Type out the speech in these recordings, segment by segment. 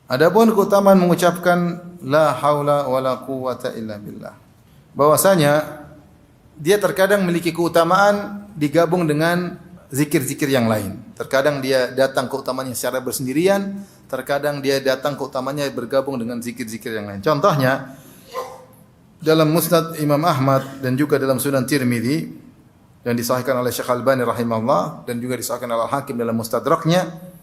Adapun keutamaan mengucapkan la haula wala quwata illa billah. Bahwasanya dia terkadang memiliki keutamaan digabung dengan zikir-zikir yang lain. Terkadang dia datang keutamaannya secara bersendirian, terkadang dia datang keutamaannya bergabung dengan zikir-zikir yang lain. Contohnya dalam Musnad Imam Ahmad dan juga dalam Sunan Tirmidzi dan disahihkan oleh Syekh Albani rahimahullah dan juga disahihkan oleh Hakim dalam Mustadraknya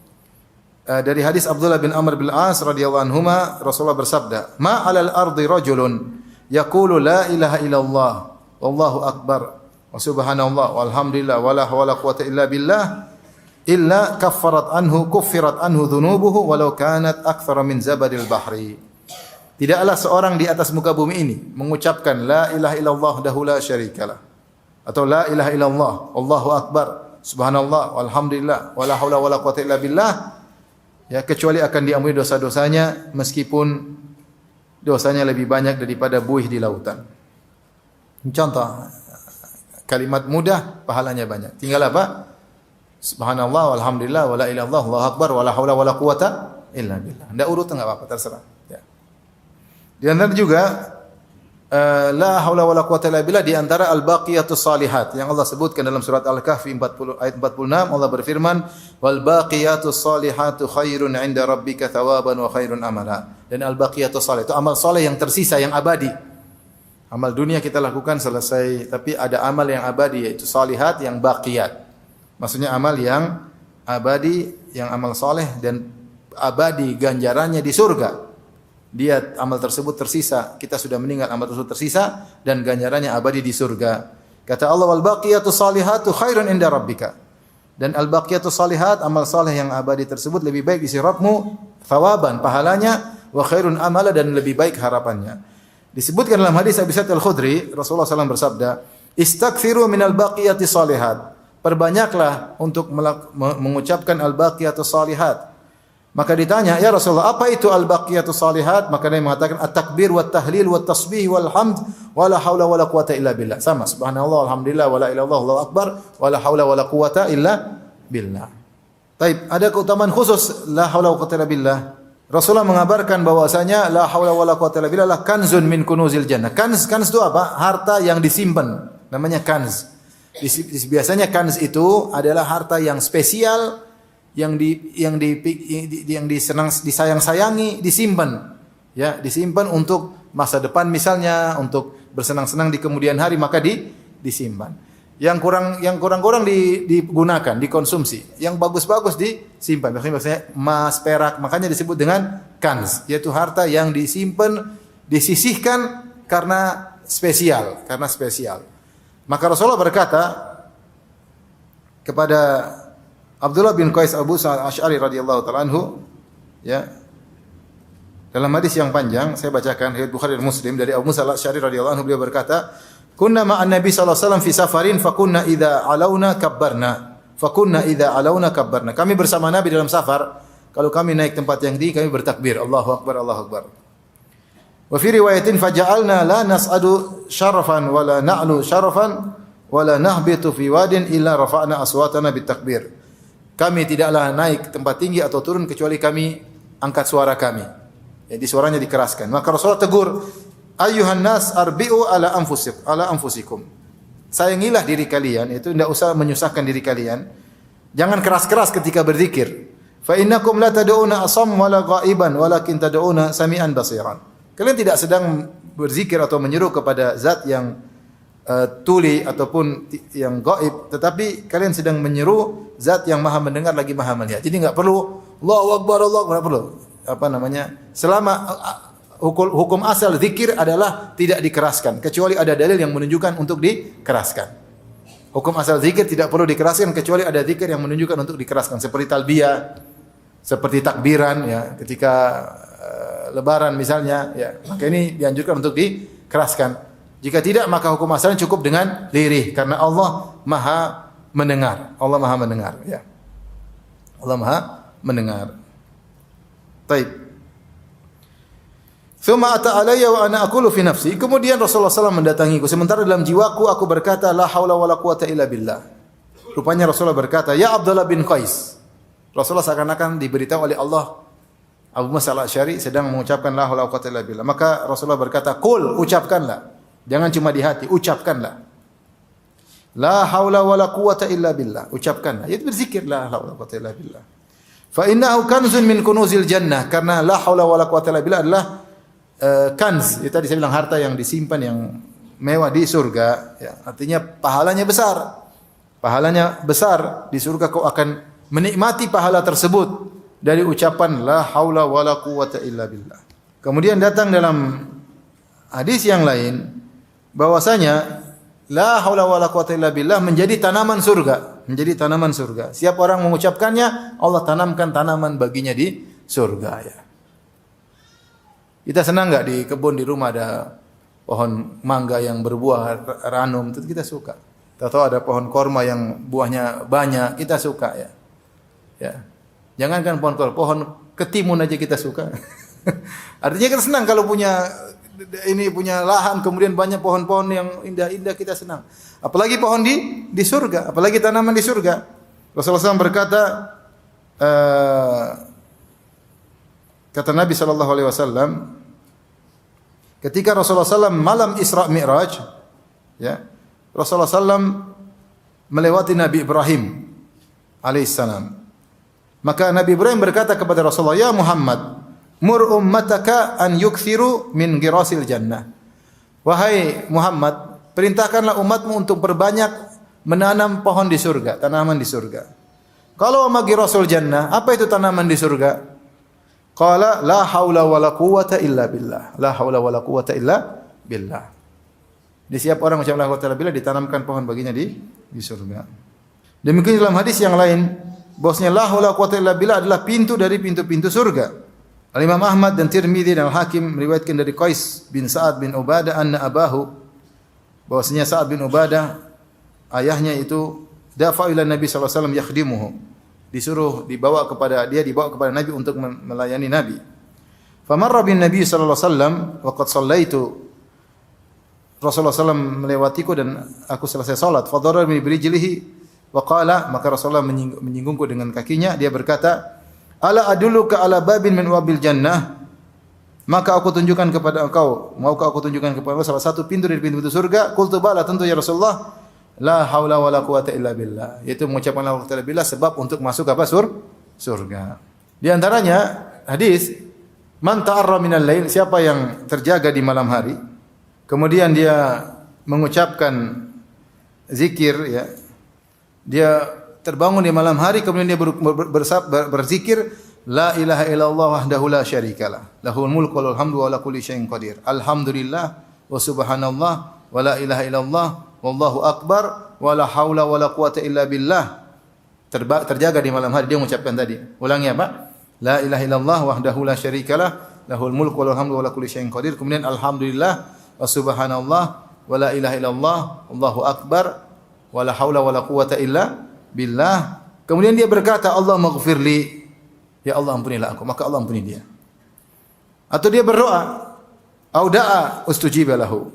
dari hadis Abdullah bin Amr bin As radhiyallahu anhuma, Rasulullah bersabda, "Ma 'alal ardi rajulun yaqulu la ilaha illallah wallahu akbar wa subhanallah walhamdulillah wala hawla quwata illa billah illa kuffirat anhu dhunubuhu walau kanat aktsara min zabadil bahri." Tidaklah seorang di atas muka bumi ini mengucapkan la ilaha illallah wahdahu la syarikalah atau la ilaha illallah wallahu akbar subhanallah walhamdulillah wala haula wala quwata illa billah, ya, kecuali akan diampuni dosa-dosanya meskipun dosanya lebih banyak daripada buih di lautan. Contoh kalimat mudah pahalanya banyak. Tinggal apa? Subhanallah walhamdulillah wala ilaha illallah wallahu akbar wala haula wala quwata illa billah. Enggak urut enggak apa-apa, terserah. Ya. Di antara juga la haula wala quwata illa billah di antara al-baqiyatus salihat yang Allah sebutkan dalam surat Al-Kahfi 40 ayat 46, Allah berfirman wal baqiyatus salihatu khairun 'inda rabbika thawaban wa khairun amala. Dan al-baqiyatus salih itu amal saleh yang tersisa, yang abadi. Amal dunia kita lakukan selesai, tapi ada amal yang abadi yaitu salihat yang baqiyat. Maksudnya amal yang abadi, yang amal saleh dan abadi ganjarannya di surga. Dia amal tersebut tersisa, kita sudah meninggal, amal tersebut tersisa dan ganjarannya abadi di surga. Kata Allah wal baqiyatus salihatu khairun inda rabbika. Dan al baqiyatus salihat, amal saleh yang abadi tersebut lebih baik di sisi Rabbmu, thawaban pahalanya, wa khairun amala dan lebih baik harapannya. Disebutkan dalam hadis Abi Sa'id Al-Khudri, Rasulullah SAW bersabda, "Istaghfiru minal baqiyatis salihat." Perbanyaklah untuk mengucapkan al-baqiyatus salihat. Maka ditanya, "Ya Rasulullah, apa itu al-baqiyatus salihat?" Maka dia mengatakan, "At-takbir wat tahlil wat tasbih wal hamd wala haula wala quwata illa billah." Sama, subhanallah, alhamdulillah, wala ilaha illallah, Allahu akbar, wala haula wala quwata illa billah. Taib, ada keutamaan khusus la haula wala quwata illa billah. Rasulullah mengabarkan bahwasanya la haula wala quwata illa billah kanzun min kunuzil jannah. Kanz itu apa? Harta yang disimpan, namanya kanz. Biasanya kanz itu adalah harta yang spesial, yang disayang-sayangi, disimpan. Ya, disimpan untuk masa depan misalnya, untuk bersenang-senang di kemudian hari, maka disimpan. Yang kurang digunakan, dikonsumsi. Yang bagus-bagus disimpan. Maksudnya emas, perak, makanya disebut dengan kanz, yaitu harta yang disimpan, disisihkan karena spesial, Maka Rasulullah berkata kepada Abdullah bin Qais Abu Sa'id Al-Asy'ari radhiyallahu ta'ala anhu, ya. Dalam hadis yang panjang saya bacakan riwayat Bukhari dan Muslim dari Abu Musa Al-Asy'ari radhiyallahu anhu, beliau berkata, "Kunna ma'an Nabi sallallahu alaihi wasallam fi safarin fakunna idza alauna kabbarna." Kami bersama Nabi dalam safar, kalau kami naik tempat yang tinggi kami bertakbir, Allahu akbar, Allahu akbar. Wa fi riwayatin faja'alna la nas'adu syarafan wa la na'lu syarafan wa la nahbitu fi wadin illa rafa'na aswatana bitakbir. Kami tidaklah naik tempat tinggi atau turun kecuali kami angkat suara kami. Jadi suaranya dikeraskan. Maka Rasulullah tegur, "Ayyuhan nas arbi'u ala anfusikum." Sayangilah diri kalian, itu tidak usah menyusahkan diri kalian. Jangan keras-keras ketika berzikir. Fa innakum la tad'una asam wala ghaiban walakin tad'una sami'an basiran. Kalian tidak sedang berzikir atau menyeru kepada zat yang tuli ataupun yang gaib, tetapi kalian sedang menyeru zat yang maha mendengar lagi maha melihat. Jadi enggak perlu Allahu akbar, enggak perlu. Selama hukum asal zikir adalah tidak dikeraskan kecuali ada dalil yang menunjukkan untuk dikeraskan. Hukum asal zikir tidak perlu dikeraskan kecuali ada zikir yang menunjukkan untuk dikeraskan, seperti talbiyah, seperti takbiran, ya, ketika lebaran misalnya, ya, maka ini dianjurkan untuk dikeraskan. Jika tidak, maka hukum asalnya cukup dengan lirih, karena Allah Maha mendengar. Allah Maha mendengar, ya. Allah Maha mendengar. Baik. Tsumma ata alayya wa ana aqulu fi nafsi. Kemudian Rasulullah SAW mendatangiku, sementara dalam jiwaku aku berkata la haula wala quwata illa billah. Rupanya Rasulullah berkata, "Ya Abdullah bin Qais." Rasulullah seakan-akan diberitahu oleh Allah Abu Musa al-Asy'ari sedang mengucapkan la haula wala quwwata illa billah. Maka Rasulullah berkata, "Qul," ucapkanlah. Jangan cuma di hati, ucapkanlah. La haula wala quwwata illa billah. Ucapkanlah. Itu berzikir la haula wala quwwata illa billah. Fa innahu kanzun min kunuzil jannah. Karena la haula wala quwwata illa billah adalah kanz. Itu tadi saya bilang harta yang disimpan yang mewah di surga. Ya, artinya pahalanya besar. Pahalanya besar di surga, kau akan menikmati pahala tersebut dari ucapan la haula wala quwwata illa billah. Kemudian datang dalam hadis yang lain bahwasanya la haula wala quwwata illa billah menjadi tanaman surga, menjadi tanaman surga. Siapa orang mengucapkannya, Allah tanamkan tanaman baginya di surga ya. Kita senang enggak di kebun di rumah ada pohon mangga yang berbuah ranum, itu kita suka. Tahu ada pohon korma yang buahnya banyak, kita suka ya. Ya. Jangankan pohon korma, pohon ketimun aja kita suka. Artinya kita senang kalau punya lahan kemudian banyak pohon-pohon yang indah-indah, kita senang. Apalagi pohon di surga, apalagi tanaman di surga. Rasulullah SAW berkata, kata Nabi SAW, ketika Rasulullah SAW malam Isra Mi'raj, ya, Rasulullah SAW melewati Nabi Ibrahim alaihissalam. Maka Nabi Ibrahim berkata kepada Rasulullah, "Ya Muhammad, mur ummataka an yukthiru min girasil jannah." Wahai Muhammad, perintahkanlah umatmu untuk berbanyak menanam pohon di surga, tanaman di surga. Kalau ma girasul jannah, apa itu tanaman di surga? Qala la haula wala quwwata illa billah. La haula wala quwwata illa billah. Di setiap orang mengucapkan la haula wala quwwata illa billah ditanamkan pohon baginya di surga. Demikian dalam hadis yang lain, bahwasanya la haula wala quwwata illa billah adalah pintu dari pintu-pintu surga. Al-Imam Ahmad dan Tirmidzi dan Al-Hakim meriwayatkan dari Qais bin Sa'ad bin Ubadah anna abahu, bahwasanya Sa'ad bin Ubadah ayahnya itu dafa ila Nabi sallallahu alaihi wasallam yakhdimuhu. Dibawa kepada Nabi untuk melayani Nabi. Famarra bin Nabi sallallahu alaihi wasallam wa qad sallaitu. Rasulullah sallallahu melewatiku dan aku selesai salat. Fadara bi rijlihi wa qala, maka Rasulullah menyinggungku dengan kakinya, dia berkata, "Ala adulluka ala babin min wabil jannah?" Maka aku tunjukkan kepada engkau, maukah aku tunjukkan kepada engkau salah satu pintu dari pintu-pintu surga? Qultu bala, tentu ya Rasulullah. La haula wala quwata illa billah. Yaitu mengucapkan la haula wala quwata illa billah sebab untuk masuk apa? Surga. Di antaranya hadis, man ta'arra minal lail, siapa yang terjaga di malam hari, kemudian dia mengucapkan zikir ya. Dia terbangun di malam hari kemudian dia berzikir la ilaha illallah wahdahu la syarikalah lahul mulku wa lahul hamdu wa ala kulli syai'in qadir. Alhamdulillah wa subhanallah wa la ilaha illallah wallahu akbar wa la haula wa la quwata illa billah. Terjaga di malam hari dia mengucapkan tadi. Ulangi apa? La ilaha illallah wahdahu la syarikalah lahul mulku wa lahul hamdu wa ala kulli syai'in qadir. Kemudian alhamdulillah wa subhanallah wa la ilaha illallah wallahu akbar wa la haula wa la quwata illa billah. Kemudian dia berkata, Allah maghfirli, ya Allah ampunilah aku, maka Allah ampuni dia. Atau dia berdoa, au da'a ustujiba lahu.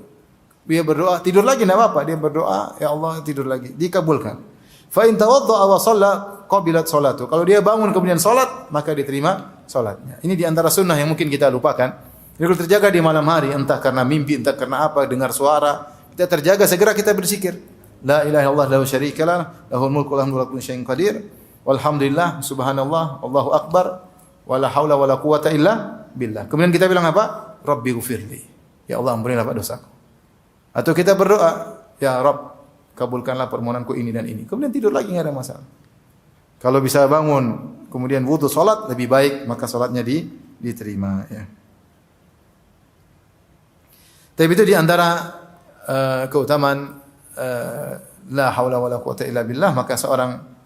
Dia berdoa, tidur lagi enggak apa-apa, dia berdoa, ya Allah tidur lagi, dikabulkan. Fa in tawadda'a wa shalla qabilat salatu. Kalau dia bangun kemudian salat, maka diterima salatnya. Ini di antara sunnah yang mungkin kita lupakan. Jadi kalau terjaga di malam hari, entah karena mimpi, entah karena apa, dengar suara, kita terjaga, segera kita berzikir. La ilaha illallah lahu syarikalah, lahul mulku wa lahul hamdu wa ala kulli syai'in qadir. Walhamdulillah, subhanallah, Allahu akbar, wala haula wala quwata illa billah. Kemudian kita bilang apa? Rabbi ghfirli. Ya Allah ampunilah dosaku. Atau kita berdoa, ya Rabb, kabulkanlah permohonanku ini dan ini. Kemudian tidur lagi enggak ada masalah. Kalau bisa bangun, kemudian wudu salat lebih baik, maka salatnya diterima ya. Tapi itu di antara keutamaan la haula wala quwata illa billah, maka seorang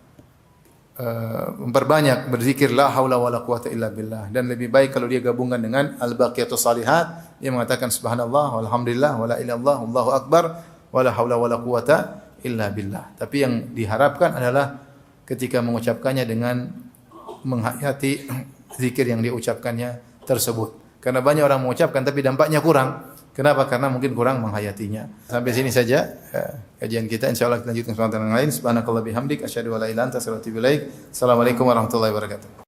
memperbanyak berzikir la haula wala quwata illa billah, dan lebih baik kalau dia gabungkan dengan al-baqiyatus salihat, dia mengatakan subhanallah walhamdulillah wala ilaha illallah wallahu akbar wala haula wala quwata illa billah. Tapi yang diharapkan adalah ketika mengucapkannya dengan menghayati zikir yang diucapkannya tersebut. Karena banyak orang mengucapkan tapi dampaknya kurang. Kenapa? Karena mungkin kurang menghayatinya. Sampai sini saja kajian kita. Insyaallah kita lanjutkan kesempatan yang lain. Subhanakallah bihamdik asyhadu an la ilaha illa anta astaghfiruka wa atubu ilaik. Assalamualaikum warahmatullahi wabarakatuh.